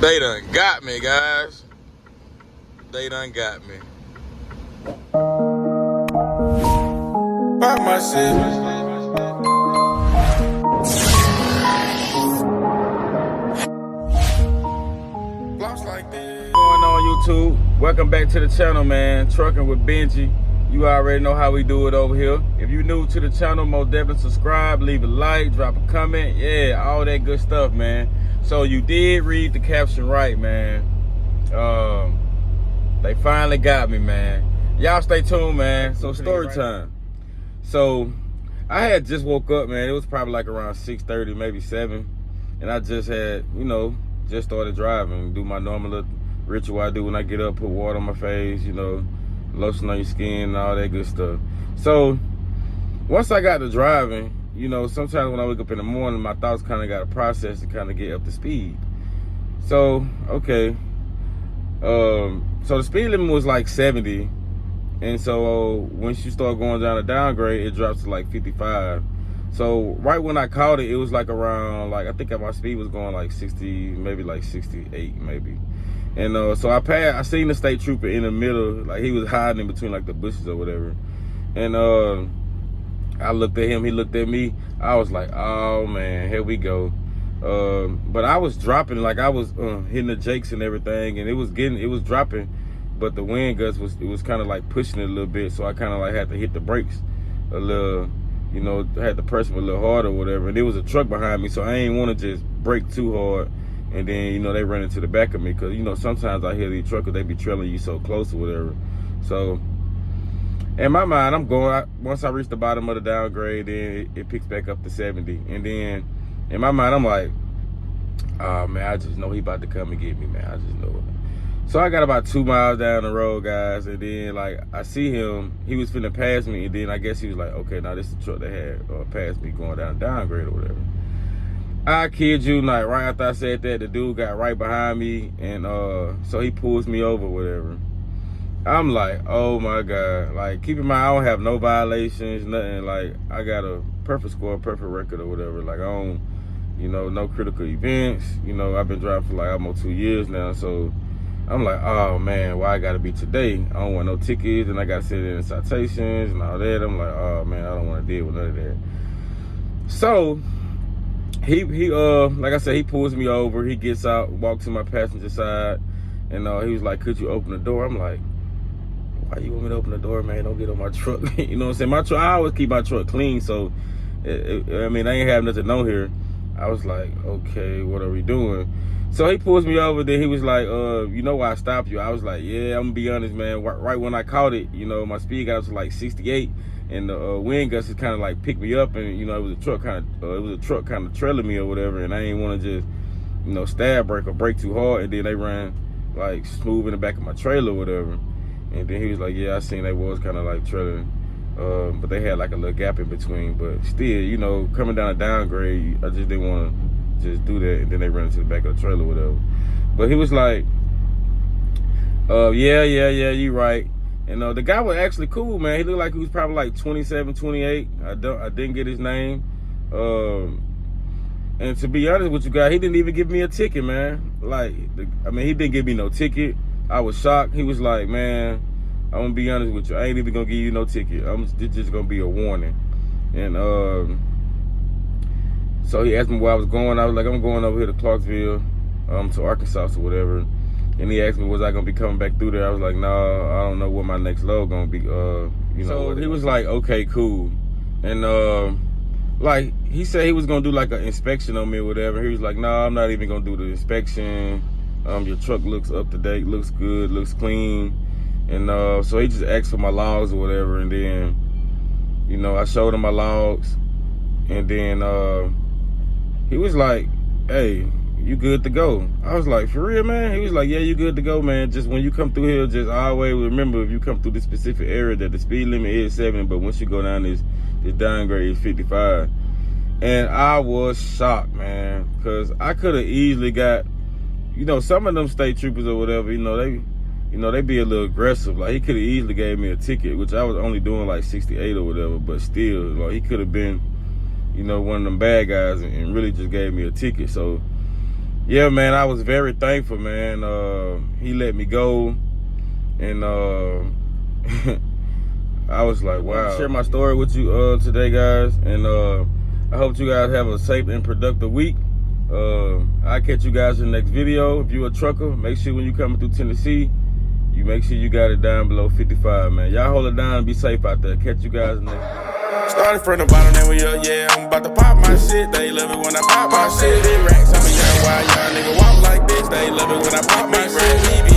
They done got me, guys. They done got me. By my shit. Like this. Going on YouTube. Welcome back to the channel, man. Trucking with Benji. You already know how we do it over here. If you're new to the channel, most definitely subscribe, leave a like, drop a comment. Yeah, all that good stuff, man. So you did read the caption right, man. They finally got me, man. Y'all stay tuned, man. So story time. So I had just woke up, man. It was probably like around 6:30, maybe 7. And I just had, just started driving. Do my normal ritual I do when I get up, put water on my face, lotion on your skin and all that good stuff. So once I got to driving, sometimes when I wake up in the morning, my thoughts kind of got to process to kind of get up to speed. So, okay. So the speed limit was like 70. And so once you start going down a downgrade, it drops to like 55. So right when I caught it, it was like around, I think my speed was going like 60, maybe like 68 maybe. And so I seen the state trooper in the middle, like he was hiding in between like the bushes or whatever. And I looked at him, he looked at me. I was like, oh man, here we go. But I was dropping, like I was hitting the jakes and everything, and it was dropping, but the wind gusts was kind of like pushing it a little bit, so I kind of like had to hit the brakes a little, had to press them a little harder or whatever. And there was a truck behind me, so I ain't want to just brake too hard. And then, they run into the back of me because, sometimes I hear these truckers, they be trailing you so close or whatever. So, in my mind, I'm going, once I reach the bottom of the downgrade, then it picks back up to 70. And then, in my mind, I'm like, oh, man, I just know he about to come and get me, man. I just know it. So, I got about 2 miles down the road, guys. And then, I see him. He was finna pass me. And then I guess he was like, okay, now this is the truck that had passed me going down the downgrade or whatever. I kid you not, right after I said that, the dude got right behind me, and so he pulls me over, whatever. I'm like, oh my God. Like, keep in mind, I don't have no violations, nothing. Like, I got a perfect score, perfect record or whatever. Like, I don't, no critical events. I've been driving for like almost 2 years now, so I'm like, oh man, why I gotta be today? I don't want no tickets, and I gotta sit in citations and all that. I'm like, oh man, I don't want to deal with none of that. So, he like I said, he pulls me over. He gets out, walks to my passenger side, and he was like, could you open the door? I'm like, why you want me to open the door, man? Don't get on my truck. You know what I'm saying? My truck, I always keep my truck clean, so I ain't have nothing on here. I was like, okay, what are we doing? So he pulls me over. Then he was like, you know why I stopped you? I was like, yeah, I'm gonna be honest, man. Right when I caught it, my speed got up to like 68. And the wind gusts just kind of like picked me up, and it was a truck kind of trailing me or whatever, and I ain't want to just stab brake or brake too hard, and then they ran like smooth in the back of my trailer or whatever. And then he was like, yeah, I seen they was kind of like trailing, but they had like a little gap in between. But still, coming down a downgrade, I just didn't want to just do that, and then they ran into the back of the trailer or whatever. But he was like, yeah, you right. And the guy was actually cool, man. He looked like he was probably like 27, 28. I didn't get his name. And to be honest with you guys, he didn't even give me a ticket, man. He didn't give me no ticket. I was shocked. He was like, man, I'm gonna be honest with you. I ain't even gonna give you no ticket. It's just gonna be a warning. And so he asked me where I was going. I was like, I'm going over here to Clarksville, to Arkansas or whatever. And he asked me, was I gonna be coming back through there? I was like, no, I don't know what my next load gonna be. So he was like, okay, cool. And he said he was gonna do like an inspection on me or whatever. He was like, no, I'm not even gonna do the inspection. Your truck looks up to date, looks good, looks clean. And so he just asked for my logs or whatever. And then, I showed him my logs. And then he was like, hey, you good to go? I was like, for real, man? He was like, yeah, you good to go, man. Just when you come through here, just always remember, if you come through this specific area, that the speed limit is 70, but once you go down this downgrade is 55. And I was shocked, man, because I could have easily got, some of them state troopers or whatever, they be a little aggressive. Like, he could have easily gave me a ticket, which I was only doing like 68 or whatever, but still, like, he could have been, one of them bad guys and really just gave me a ticket. So yeah, man, I was very thankful, man. He let me go, and I was like, wow. Share my story with you today, guys, and I hope you guys have a safe and productive week. I'll catch you guys in the next video. If you're a trucker, make sure when you coming through Tennessee, you make sure you got it down below 55, man. Y'all hold it down and be safe out there. Catch you guys in the next video. Started from the bottom, then we up, yeah. I'm about to pop my shit. They love it when I pop my shit. Big racks, I'm a young wild young nigga walk like this. They love it when I pop my shit.